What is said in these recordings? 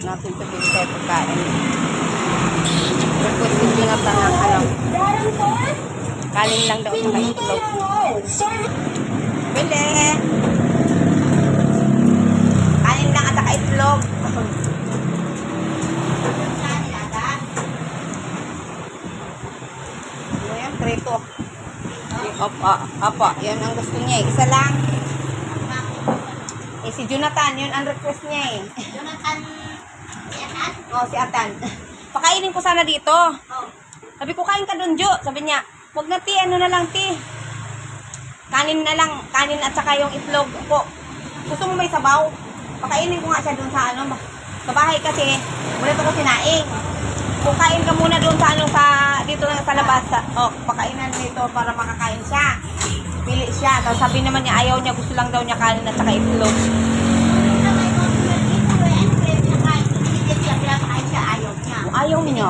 natin sa bili tayo pagkain. Request yung Jonathan ng ano. Kanin lang daw sa itlog. Bili! Kanin lang at saka itlog. Ano yan? Prito. Opo, yun ang gusto niya eh. Isa lang. Eh, si Jonathan, yun ang request niya eh. Jonathan, si Atan? Oh, si Atan. Pakainin ko sana dito. Sabi ko, kain ka dun, Jo. Sabi niya, huwag na ti, ano na lang ti. Kanin na lang, kanin at saka yung itlog ko. Gusto mo may sabaw? Pakainin ko nga siya dun sa ano, sa bahay kasi, wala ito ko sinaing. Kung kain ka muna dun sa ano, dito na sa labas. Pakainan dito para makakain siya. Pili siya. Tapos sabi naman niya, ayaw niya, gusto lang daw niya kanin at saka itlog. Ayaw niya.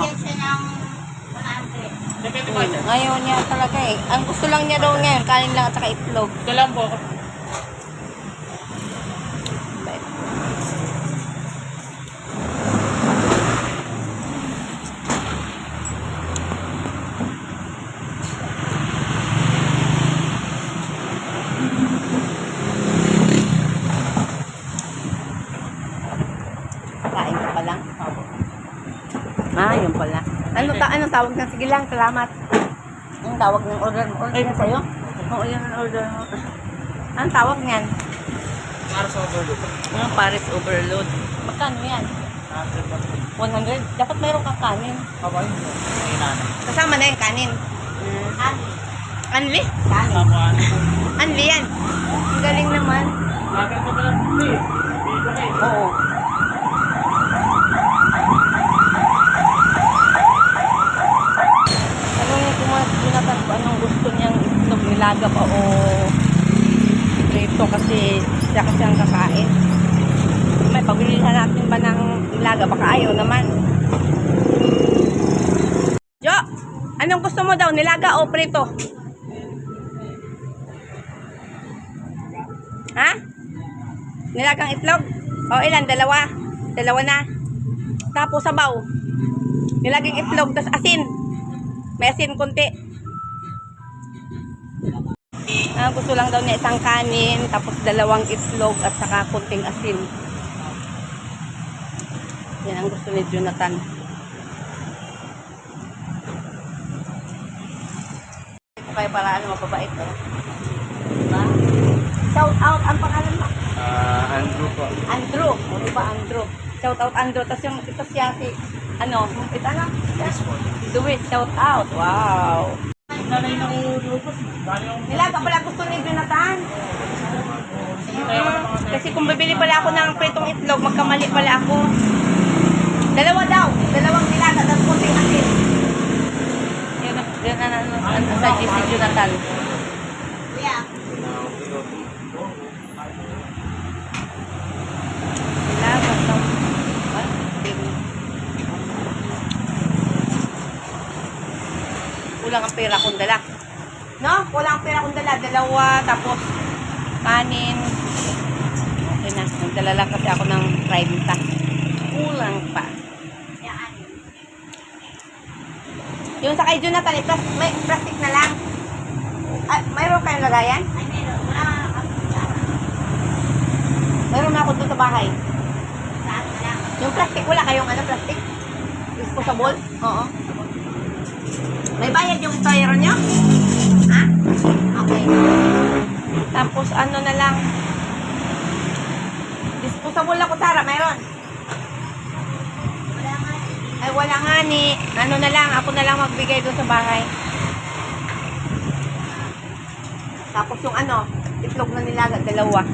Ayaw niya talaga eh. Ang gusto lang niya daw ngayon, kanin lang at saka itlog. Ito lang po. Kain ka pa lang. Yun pala. Anong tawag na? Sige lang, salamat. Anong tawag ng order mo? Order na sa'yo? Oo, yun ang order mo. Anong tawag niyan? Paris overload. Paris overload. Magkano yan? 100? Dapat mayroon kang kanin. Kabay? Kasama na yung kanin. Anli? Kanin. Tapuan. Anli yan. Ang galing naman. Bakit ko pala? Oo. Tanungin ko mga Jonathan kung anong gusto niyang itlog, nilaga pa o prito kasi siya kasi ang kakain. May pabilihan natin ba ng nilaga? Baka ayaw naman. Jo, anong gusto mo daw? Nilaga o prito? Ha? Nilagang itlog? O ilan? Dalawa? Dalawa na. Tapos sabaw. Nilagang itlog, tas asin. May asin konti. Gusto lang daw niya isang kanin, tapos dalawang itlog at saka konting asin. Yan ang gusto ni Jonathan. Ito kayo para ano, mapabait oh. Diba? Shout out, ang pangalan mo? Andrew po. Andrew. O diba Andrew? Shout out Andrew. Tapos yung ito siya si, ano? Ito ano? Yes po. Duwit, shout out. Wow. Nanay na ulubos. Nilaga pala gusto ni Jonathan. Kasi kung bibili pala ako ng pritong itlog, magkamali pala ako. Dalawa daw. Dalawang nilaga. Tapos kunting asin. Yun ano sa si Jonathan. Kuya. Nilaga daw. Kulang ang pera kong dala. No? Kulang ang pera kong dala. Dalawa, tapos kanin. Okay na. Nagdala lang kasi ako ng 30. Kulang pa. Yung sa kay Jonathan, may plastic na lang. Ay, mayroon kayong lagayan? Ay, meron. Wala ka Mayroon na ako doon sa bahay. saan na lang. Yung plastic, wala kayong ano, plastic? Disposable? Oo. May bayad yung styro nyo? Ha? Okay. Tapos ano na lang. Disposable ako, Sarah, mayroon. Wala nga. Ay, wala nga ni. Ano na lang, ako na lang magbigay doon sa bahay. Tapos yung ano, itlog na nilaga, dalawa.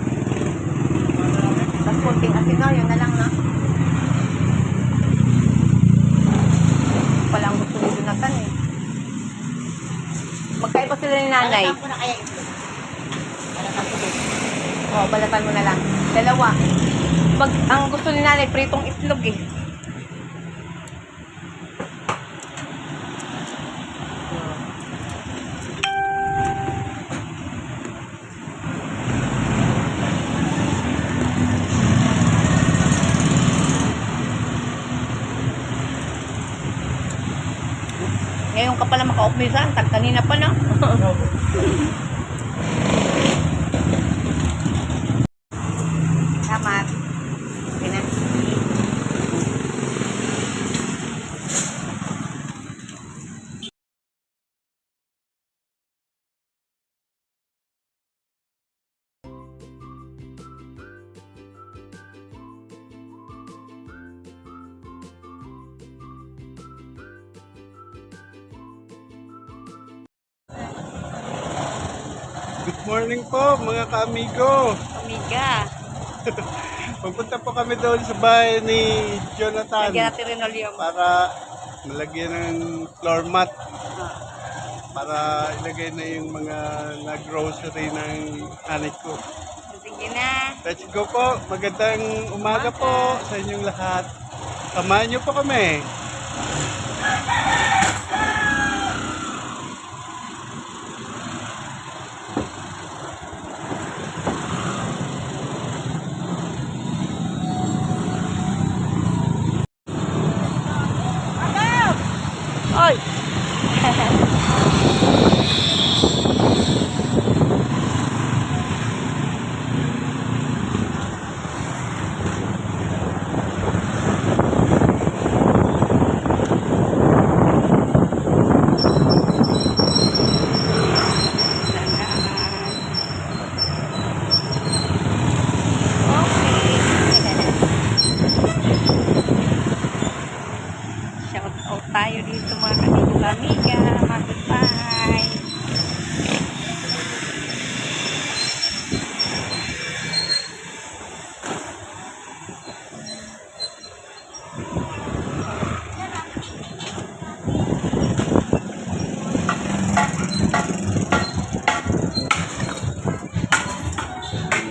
Tapos konting asin, no? Yun na lang, no? Walang gusto ni Jonathan, eh. Magkaiba sila ni nanay. Balatan ko na kaya ito. Balatan ko doon. Oo, balatan mo na lang. Dalawa. Ang gusto ni nanay, pritong itlog, eh. Ngayon ka pala maka-opmisan, tag kanina pa na. Salamat. Okay na. Good morning po mga ka-amigo. Amiga. Pupunta po kami doon sa bahay ni Jonathan Lagyan natin linoleum. para malagyan ng floor mat. Para ilagay na yung mga na-grocery ng anak ko. Sige na. Let's go po. Magandang umaga po sa inyong lahat. Samahan niyo po kami. Oy! Shout out tayo dito mga kanigo-amiga, mga goodbye.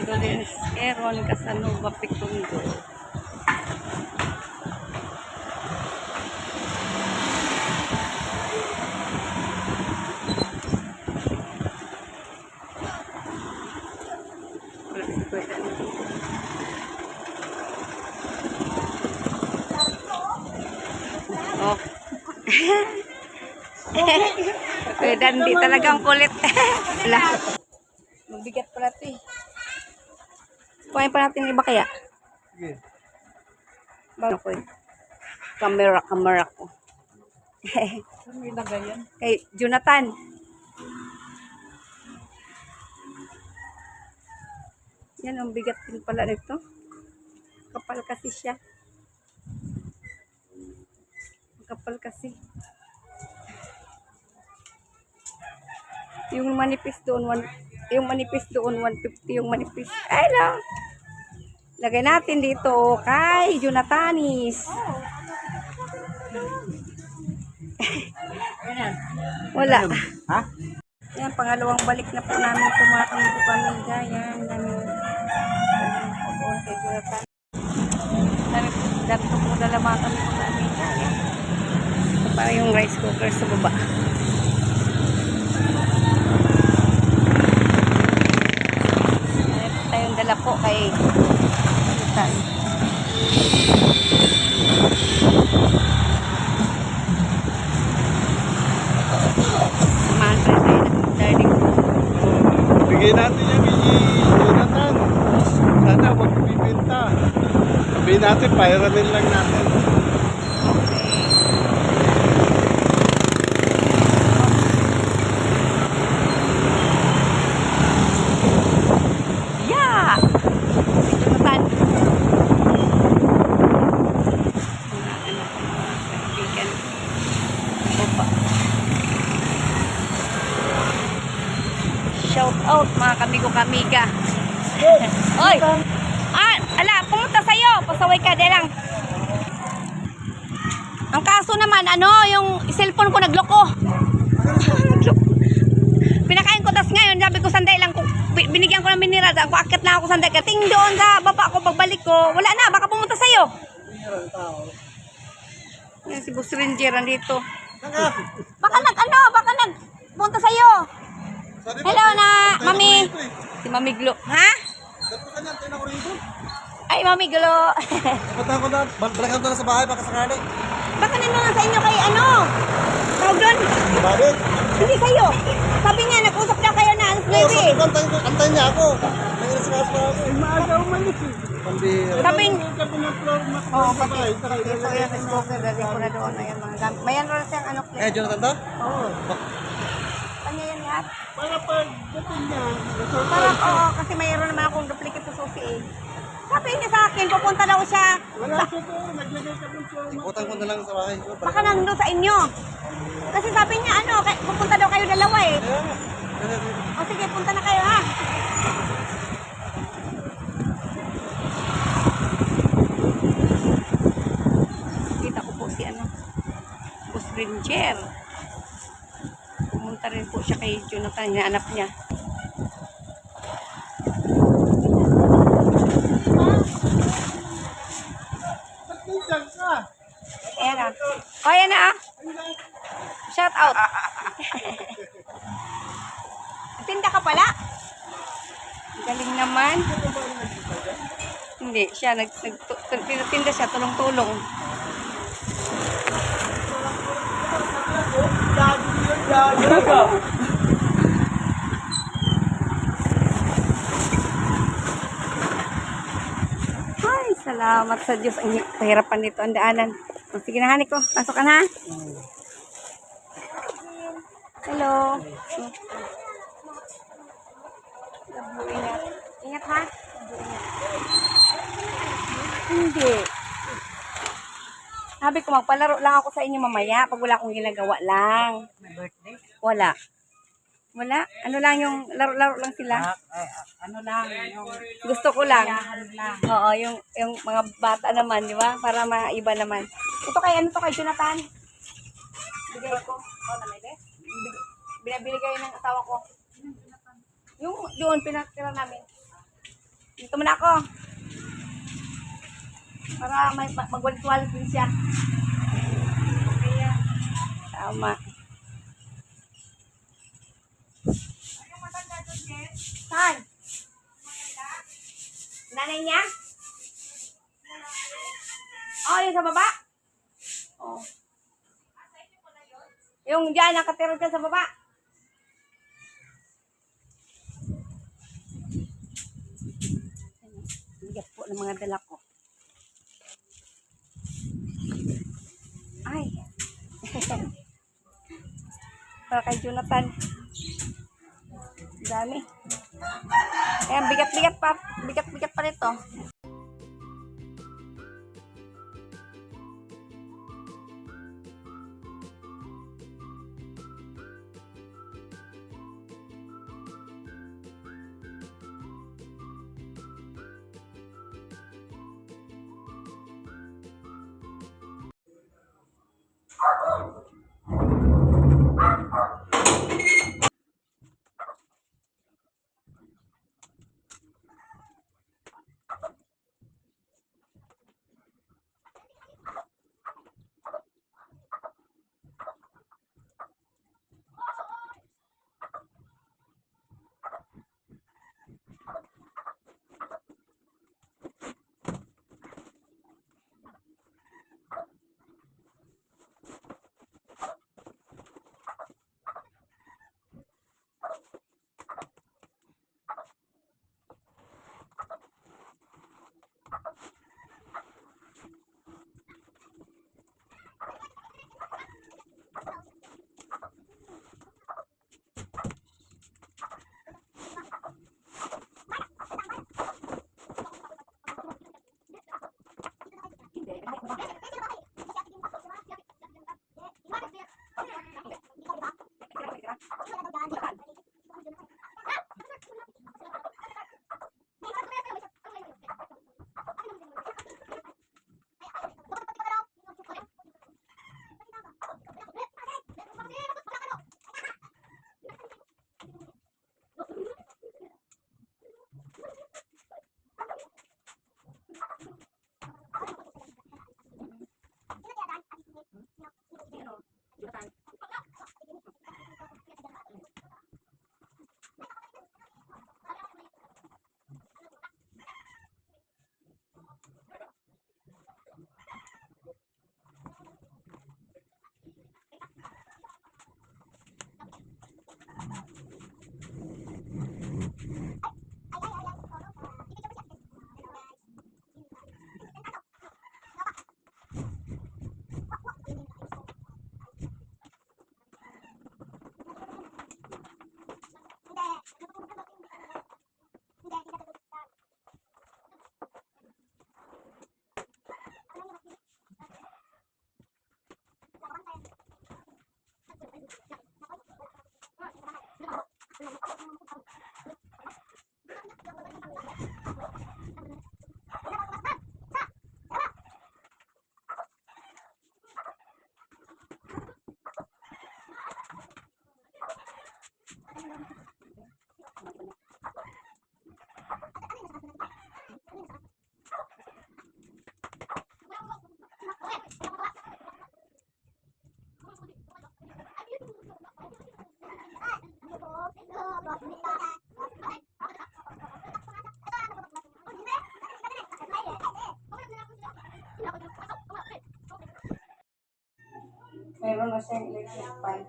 Dolores Eron Casanova Picundo. Oh. Kuya Dan, di talagang kulit. Wala. Mabigat pala ito eh. Kuhain pa natin iba kaya? Sige. Bago ko eh. Camera ko. Saan mo ilagay yan? Kay Jonathan. Yan, ang bigat din pala nito. Kapal kasi siya. Kapal kasi. Yung manipis doon, 150 yung manipis. Ay lang. Lagay natin dito kay Jonathanis. Wala. Ha? Yan, pangalawang balik na po namin ito mga kamigo-pamiga. Yan, dami po doon kay Jonathan. Dami po dala mga kamigo-pamiga. Yan. Ito pa yung rice cooker sa baba. Ito tayong dala po kay Jonathan. Samahan tayo ng darling ko. Bigyan natin yung Jonathan. Sana huwag bibenta. Sabihin natin, pairamin lang natin. Okay. Yeah! Si Jonathan. Mga anak ko, mga kaibigan. Opa. Shout out mga kamigo-kamiga. Oy! Ah, ala, pumunta sa'yo. Pasaway ka, de lang. Ang kaso naman, yung cellphone ko nagloko. Pinakain ko, tas ngayon, sabi ko, sanday lang, binigyan ko ng mineral, ako akit na ako sanday, kating doon sa baba ko, pagbalik ko, wala na, baka pumunta sa'yo. Yan, si Boss Ranger, andito. Baka punta sa'yo. Hello na, Mami. Si Mami Glo. Ha? Ay, Mami Glo. Punta ko na, balikan ko na sa bahay baka sakali. Baka nandun sa inyo kay Tawag doon. Bakit? Hindi sa'yo. Sabi niya, nag-usap daw kayo na alas 9. Antay niya ako. Nanginas pa ako. Maaga umalis eh. Pambira. Sabi niya, Sabi ng floor mat. oo, kasi ito yung smoker, dali ko na doon. Ayan, mga gamit. Mayan rin siyang ano, Eh, Jonathan to? Oo. Kanya yan lahat. Para pag dating niya. Para, oo, kasi mayroon naman akong duplicate sa susi eh. Sabi niya sa akin, pupunta daw siya. Wala siya to. Naglagay ka ng floor mat. Utang ko na lang sa bahay. Baka nandun sa inyo. Kasi sabi niya, ano, pupunta daw kayo dalawa eh. O sige, punta na kayo ha. Kita ko po si ano, Boss Ranger. Pumunta rin po siya kay Jonathan, yung anak niya. Diyan ka. Ayan na. O, ayan na ah. Shout out. Tinda ka pala. Galing naman. Hindi, siya tinda siya, tulong-tulong. Ay, salamat sa Diyos. Ang kahirapan nito, ang daanan. O, sige na, Hani ko. Pasok ka na. Hello. Ingat. Ingat ha. Hindi. Sabi ko, magpalaro lang ako sa inyo mamaya pag wala akong ginagawa lang. Birthday? Wala. Wala? Ano lang yung laro-laro lang sila? Ano lang, yung Gusto ko lang. kayahan lang. Oo, yung mga bata naman, di ba? Para maiba naman. Ito kay ano to kay Jonathan? Bigay ko. Oh, na may binabili kayo ng asawa ko. Yung doon pinatira namin. Dito muna ako. Para may magwalis-walis din siya. Kaya, tama. Saan? Nanay niya? Oh, yung sa baba? Oh. Yung dyan, nakatira dyan sa baba. Bigat po ng mga dala ko. Ay. Para kay Jonathan. Dami. Ayan, bigat-bigat pa. Bigat-bigat pa nito. Meron na siyang electric fan.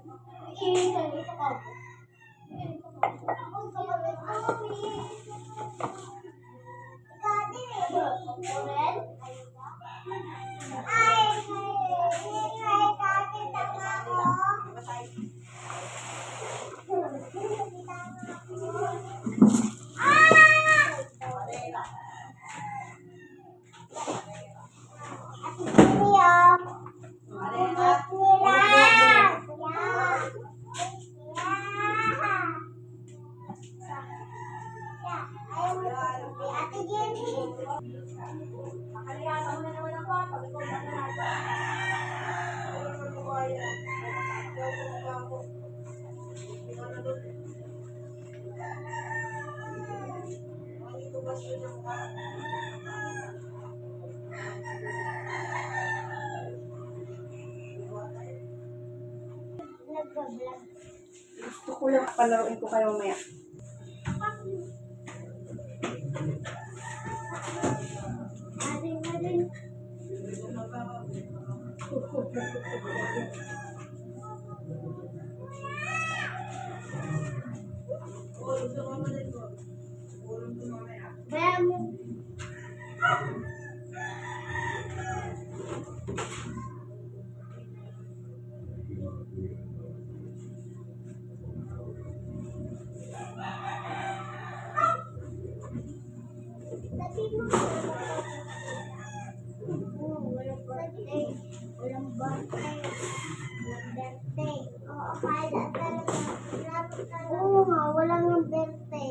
Gusto ko lang palaruin ko kayo mamaya. Oo nga, wala nang birthday.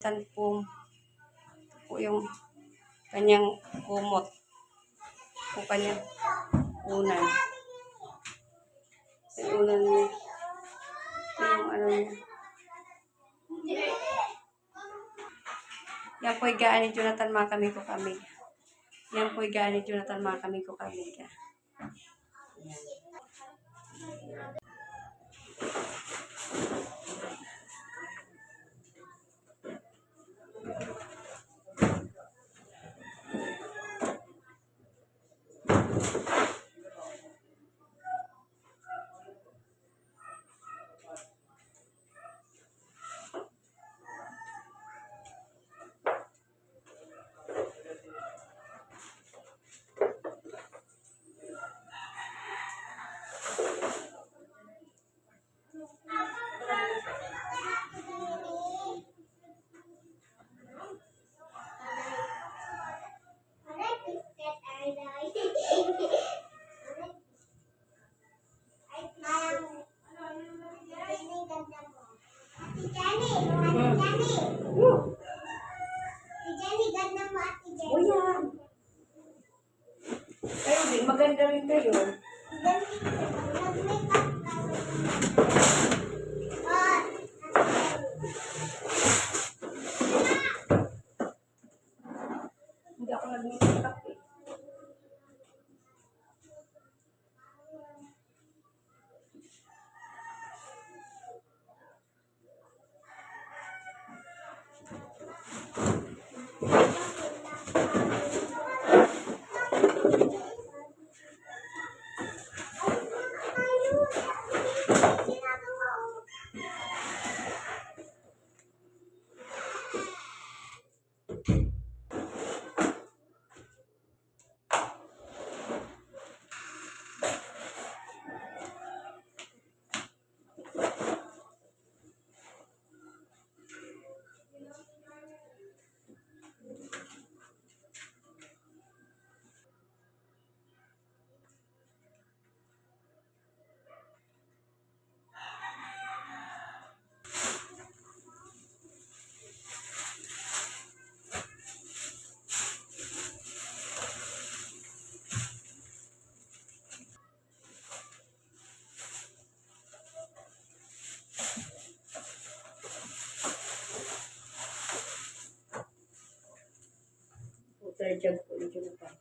Sanpong. Ito po yung kanyang kumot. Ito po kanyang unan. Ito yung unan niya. Ito yung ano niya. Yan po higaan ni Jonathan mga kami ko kami. Yan po higaan ni Jonathan mga kami ko kami. Kayo din, maganda rin kayo. Hindi ako nag-makeup eh. Water jug po yung Jonathan.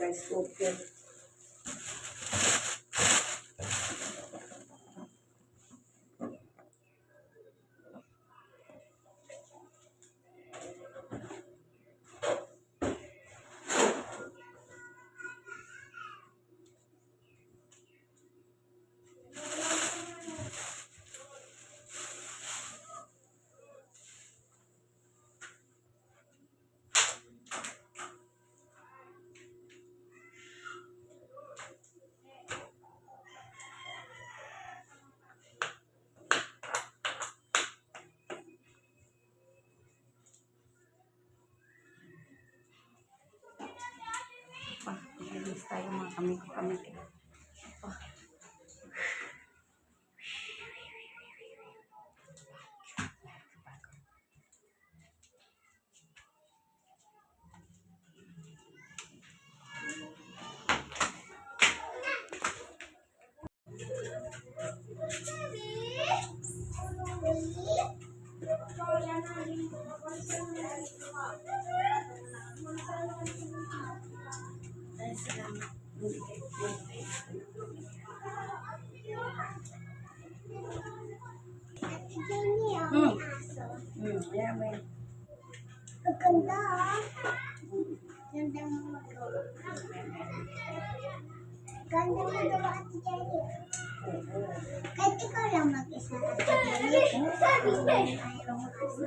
Rice cooker. Maglinis tayo mga kami. Ate Jenny, may aso. Yeah, may. Ang ganda ah. Ganda mo magawa. Ganda mo magawa, Ate Jenny. Kahit ikaw lang mag-isa, Ate Jenny. Sabi ko. Ayaw mo kasi.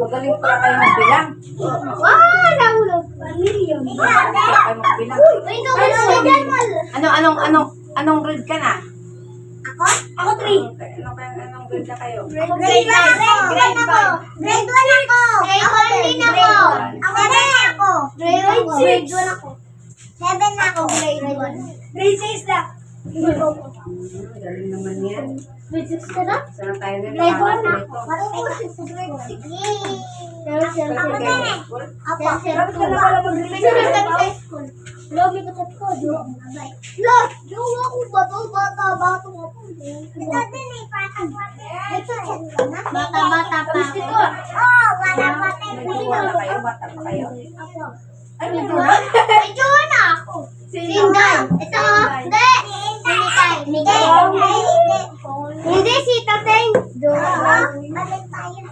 Magaling pala kayo magbilang. Wow! Nahulog. Million. Kayo magbilang. Anong grade ka na? Ako? Ako 3. Anong grade na kayo? Grade 1 ako. Grade 1 ako. Grade 1 ako. Grade 1 din ako. Ako din ako. Grade 1 ako. 7 na ako. Grade 1. Grade 6 na. Galing naman yan. Grade 6 ka na? Saan tayo nila? Grade 1 na ako. Grade 6. Yay! Ako din eh. Ako. Dapat ka na pala mag-grade sa school. Lobby ko ko. Lord, yung ako bata ako. Ito din eh, bata pa. Oo, bata. Nagtiwala kayo? Bata pa kayo? Ako. Ay, Medyo na ako. Sinday. Ito, hindi. Miguel. Hindi, si Tateng. Balik tayo.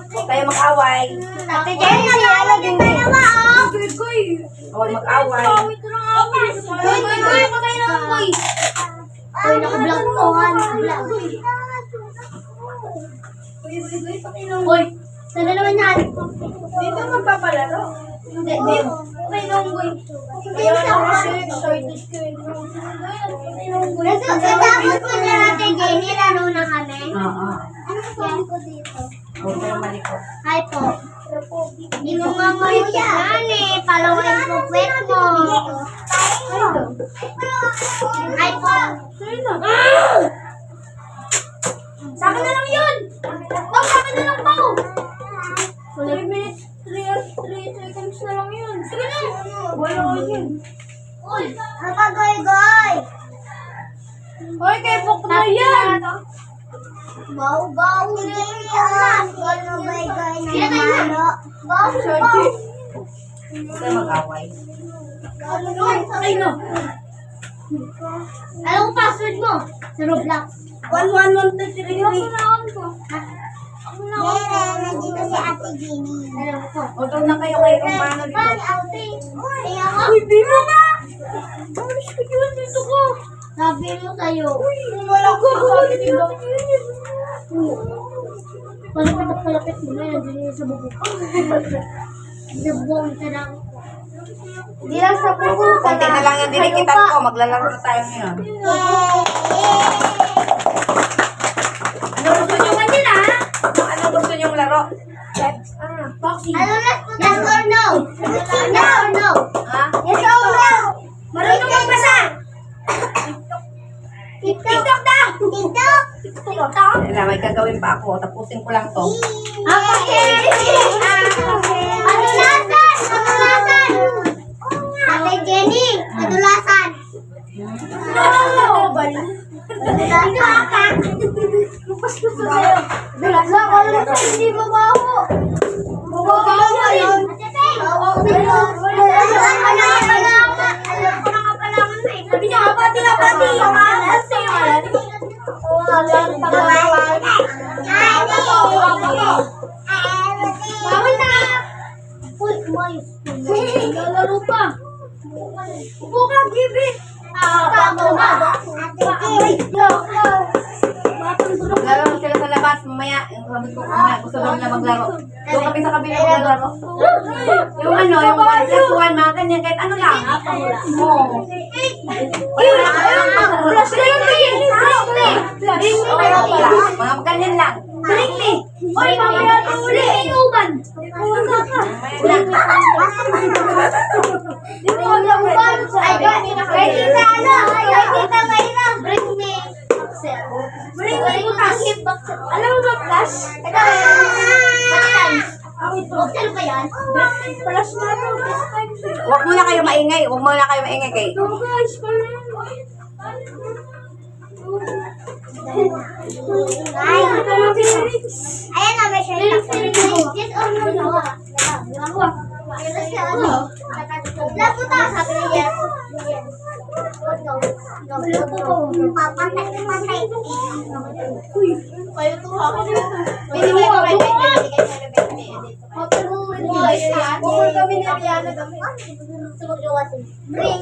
Huwag kayo mag-away. Ate Jenny, si Alo din dalawa, oh. Huwag mag-away. Goy, patay na ako, goy. Goy, naka-vlog ko, naka-vlog. Goy, sana naman yan. Dito magpapalaro. Hindi, okay nung goy. Hindi siya excited ko. Pagkatapos po na natin, Jenny, laro na kami. Oo. Ano sabi ko dito? Huwag kayo malikot. Hi po. Hindi mo nga yan eh. Palawan po kwet mo. Hi po. Sa akin na lang yun. Pao, sa akin na lang, Pao. 3 minutes, 3 seconds na lang yun. Sige na. Wala ko yun. Uy, goy. Hoy, kay Bok na yan! Bau Jerry ah. Ano goy na malo. Bau. Huwag kayo mag-away. Ay no. Alam ko password mo sa Roblox. 11123. Ako na nandito si Ate Jenny. Alam ko. O, doon na kayo kay Romano dito. outing. Uy, bino na! Alis ko yun, dito ko. Sabi mo sa'yo. Uy, wala ko. Sabi dito. Palapit mo na yan. Dito sa bubuk. Nabong ka lang. Hindi lang sa bubuk. Konti na lang yung dinikitan ko. Maglalaro na tayo ngayon. Ano gusto nyo kanina, ha? Ano gusto nyo laro? Boxing. Yes or no? Yes or no? Ha? Yes or no? Marunong magbasa. TikTok daw. TikTok. TikTok. Wala, may gagawin pa ako. Tapusin ko lang to. Okay. Kadulasan. Kadulasan. Ate Jenny. Kadulasan. Kadulasan. Lupas ko sa sa'yo. Kadulasan. Alam mo hindi mabaho. Mabaho yun. Alam ko na kapalaman na eh. Sabi niya, kapati. Alam sa'yo. Bawal na! Uy, umayos. Lalaro pa. Upo ka, Gibi. Bago na. Maglaro sila sa labas. Mamaya, yung sabi ko, gusto daw nila maglaro. Doon kami sa kabila maglaro. Yung ano, yung 1+1, mga ganyan, kahit ano lang. Oo. Plus na yun, Mga ganyan lang. Balik ni. Oy, mamaya ito uli. Inuban. Di mo alam ba? Ay, kay tita ano? Kay tita Mayra. Bring me. Bring me bukas. Alam mo ba plus? Hotel ba yan? Plus na ito. Huwag muna kayo maingay. Huwag muna kayo maingay kay. Guys, ayan na, may share lang. Yes or no? Lapo ta, sabi niya yes. Papatay. Uy, kayo to ha. Binigay ko kay Bukol kami ni Ariana kami. Bring.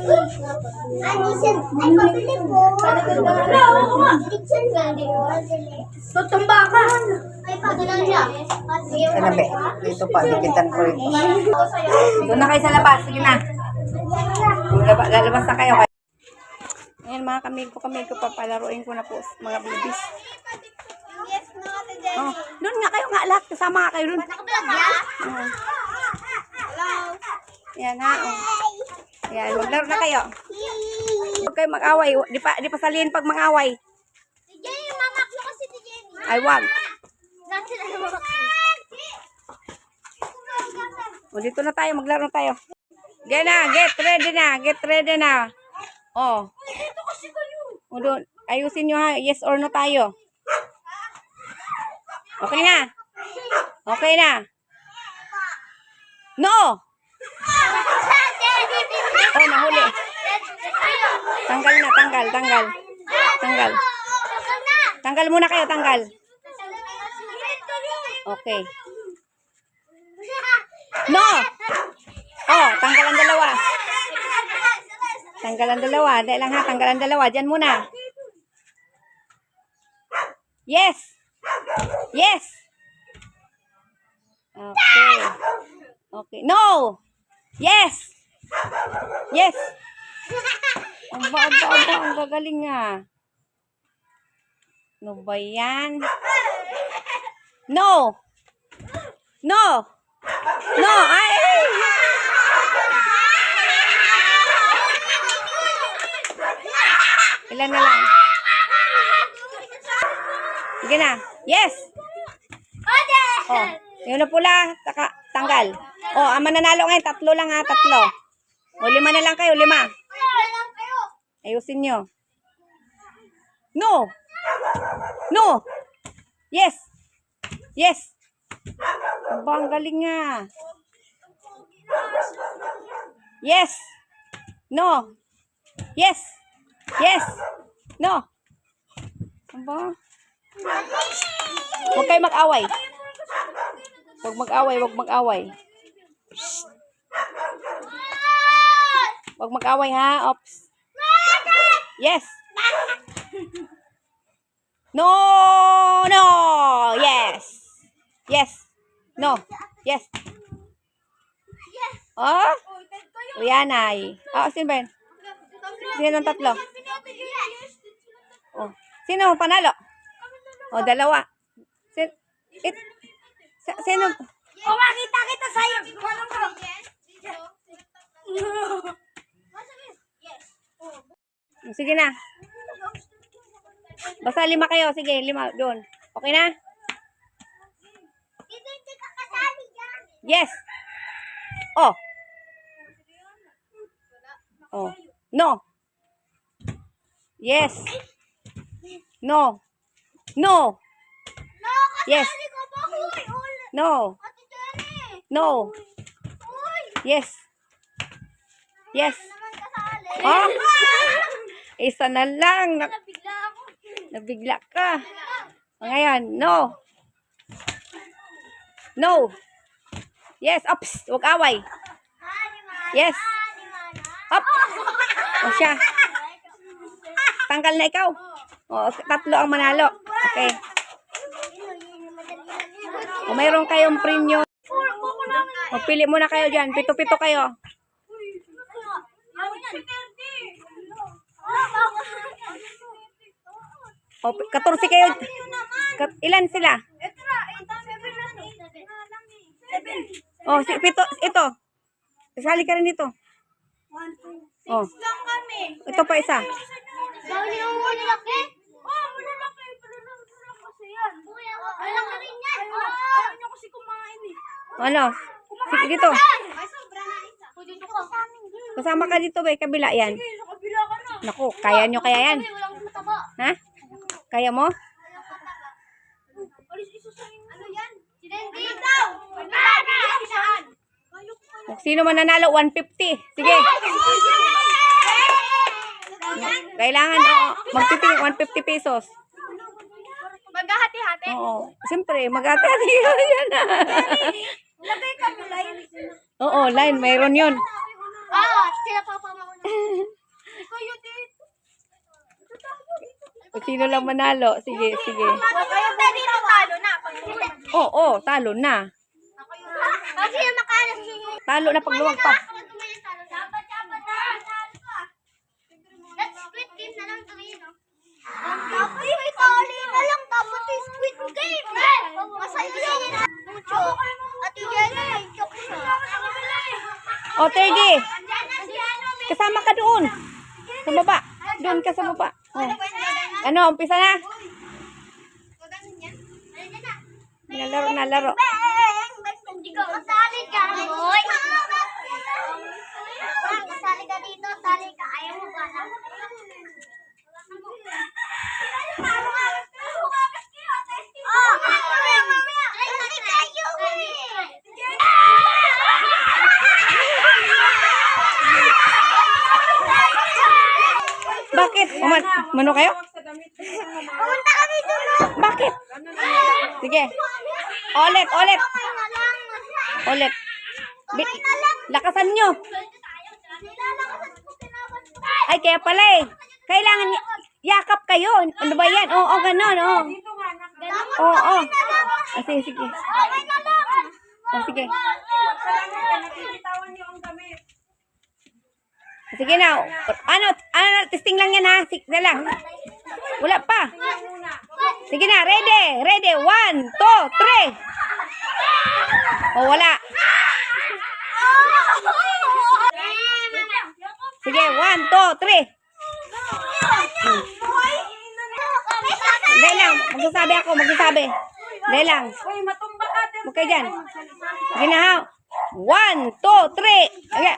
Anison. Ay, pabili po. Kitchen welding. Tutumba ka. Ay, pagdalang siya. Sanabi. Dito pa, dikitan ko rin. Doon na kayo sa labas. Sige na. Lalabas na kayo. Ayan mga kamilko, papalaruin ko na po mga babies. Yes, no, Ate Jen. Oh, doon nga kayo nga lahat. Kasama nga kayo doon. Nakablog yan? Hello. Yan ha. Oh. Yan, maglaro na kayo. Huwag kayo mag-away. Di pa salihin pag mag-away. Si Jenny, mamak mo kasi si Jenny. Ay, wag. Dati na mamak. O, dito na tayo. Maglaro na tayo. Get na. Get ready na. Get ready na. Oh. Dito kasi kayo. O, doon. Ayusin nyo ha. Yes or no tayo. Okay na. Okay na. No! Oh, nahuli. Tanggal na, tanggal. Tanggal muna kayo, tanggal. Okay. No! Oh, tanggal ang dalawa. Dahil lang ha, tanggal ang dalawa. Diyan muna. Yes! Yes! Okay. No! Yes! Yes! Aba, ang gagaling nga. No ba yan? No! Ay! Ilan na lang? Sige na. Yes! Oh, yun na pula. Tanggal. Oh, ang mananalo ngayon, 3 lang ha, 3. O, 5 na lang kayo, 5. Ayusin nyo. No! Yes! Aba, ang galing nga. Yes! No! Yes! Yes. No. Aba. Huwag kayo mag-away. Huwag mag-away, huwag mag-away. Huwag mag-away ha. Ops. Yes. No. No. Yes. Yes. No. Yes. Oh? O yan ay. Oh, sino ba yun? Sino ng tatlo? Oh. Sino panalo? Oh, dalawa. Sino? Oh, makita kita sa'yo. Sige na. Basta 5 kayo. Sige, 5 doon. Okay na? Yes. Oh. Oh. No. Yes. No. No. Yes. No. No. Yes. Yes. Oh. Isa na lang. Nabigla ka. Ngayon, no. No. Yes, ups. Huwag away. Yes. Up. O siya. Tanggal na ikaw. O, 3 ang manalo. Okay. O, mayroon kayong premium. O, pili muna kayo dyan. 7 kayo. O, 14 kayo. Ilan sila? O, 7. Ito. Isali ka rin dito. Oh. Ito pa isa. Gawin yung malaki? Oo, malaki. Malaki rin yan. Ayaw nyo kasi kumain eh. Ano? Sige dito. Ay, sobra na isa. Dito ko. Kasama ka dito, bay. Kabila yan. Sa kabila ka na. Naku, kaya nyo kaya yan. Walang mataba. Ha? Kaya mo? Alis isa sa inyo. Ano yan? Sinendi daw. Saan? Kung sino man nanalo, 150. Sige. Kailangan, magpipili 150 pesos. Maghahati-hati. Oo. Siyempre, mag-atati yan. Lagay kami line. Oo, line. Mayroon yun. Sila papamauna. Kayo dito. Kung sino lang manalo. Sige, sige. Kayo dito talo na. Oo, talo na. Kasi yung makala. Talo na pagluwag pa. That's squid game na lang gawin, no? Dapat may tali na lang. Dapat yung squid game. Masaya yun. Mucho. Ate Jenny, joke siya. O, 30. Kasama ka doon. Sa baba. Doon ka sa baba. Oh. Ano, umpisa na. Nalaro na, laro. Hindi ka kasali dyan, boy. Kasali ka dito, sali ka. Ayaw mo ba na? Bakit? Mano kayo? Pumunta kami doon. Bakit? Sige. Ulit. Lakasan nyo. Ay, kaya pala eh. Kailangan yakap kayo. Ano ba yan? Oo, ganon. Oo. Oo. Sige. O, sige. Sige na. Ano, testing lang yan ha. Sige na lang. Wala pa. Sige na, ready. 1, 2, 3. O, wala. Sige, 1, 2, 3. Dahil lang, magsasabi. Dahil lang. Huwag kayo dyan. Sige na ha. 1, 2, 3. Okay.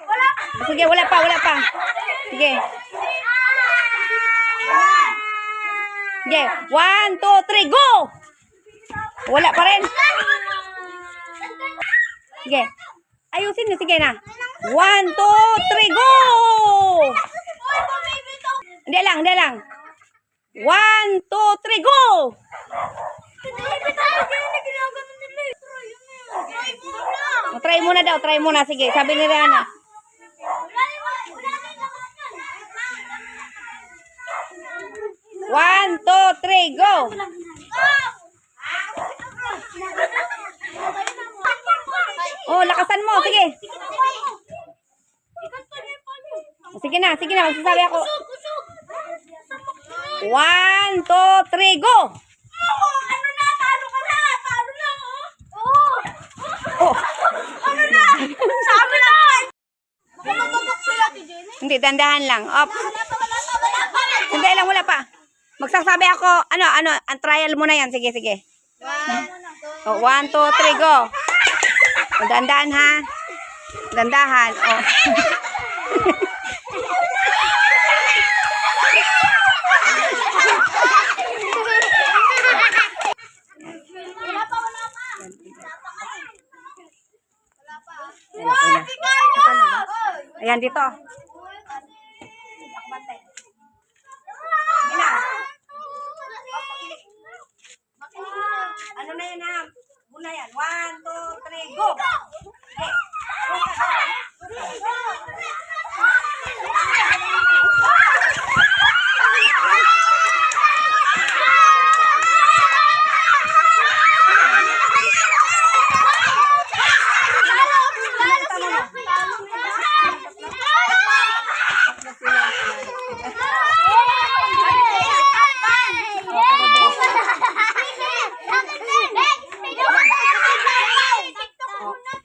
Sige, wala pa. Sige. Sige, 1, 2, 3, go! Wala pa rin. Sige. Ayusin nyo, sige na. 1, 2, 3, go! Hindi lang. 1, 2, 3, go! Try muna daw, try muna. Sige, sabi ni Rihanna. 1, 2, 3, go! Oh, lakasan mo. Sige. Sige na. Magsasabi ako. 1, 2, 3, go! Oh. Hindi, dandahan lang. Op. Sandali lang, wala pa. Magsasabi ako, ang trial mo na yan. Sige. Oh, 1, 2, 3, go. Oh, dandahan ha. Dandahan. Oh. Ayan, dito. Ano na yan ha? Muna yan. 1, 2, 3, go! Okay.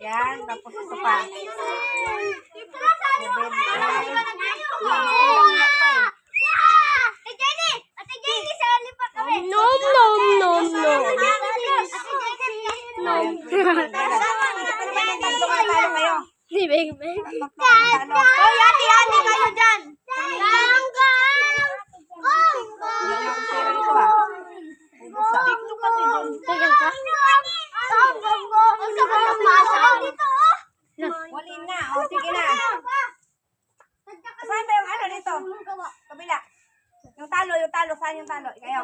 Yan, tapos ito pa. Hoy, ate kayo dyan. Wali na. O, sige na. Saan ba yung ano dito? Kabila. Yung talo. Saan yung talo? Kayo.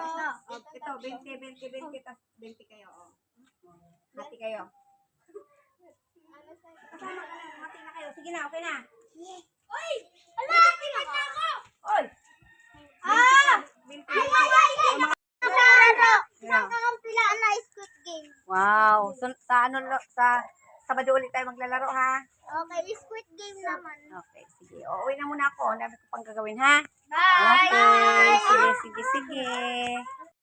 O, ito, 20, tas 20 kayo. O. Hati kayo. Kasama ka na. Hati na kayo. Sige na, okay na. Oy! Ala, tingnan ako! Oy! 20. Wow. So, sa Sabado ulit tayo maglalaro, ha? Okay, Squid Game naman. Okay, sige. O, uwi na muna ako. Ang dami ko pang gagawin, ha? Bye! Okay, sige.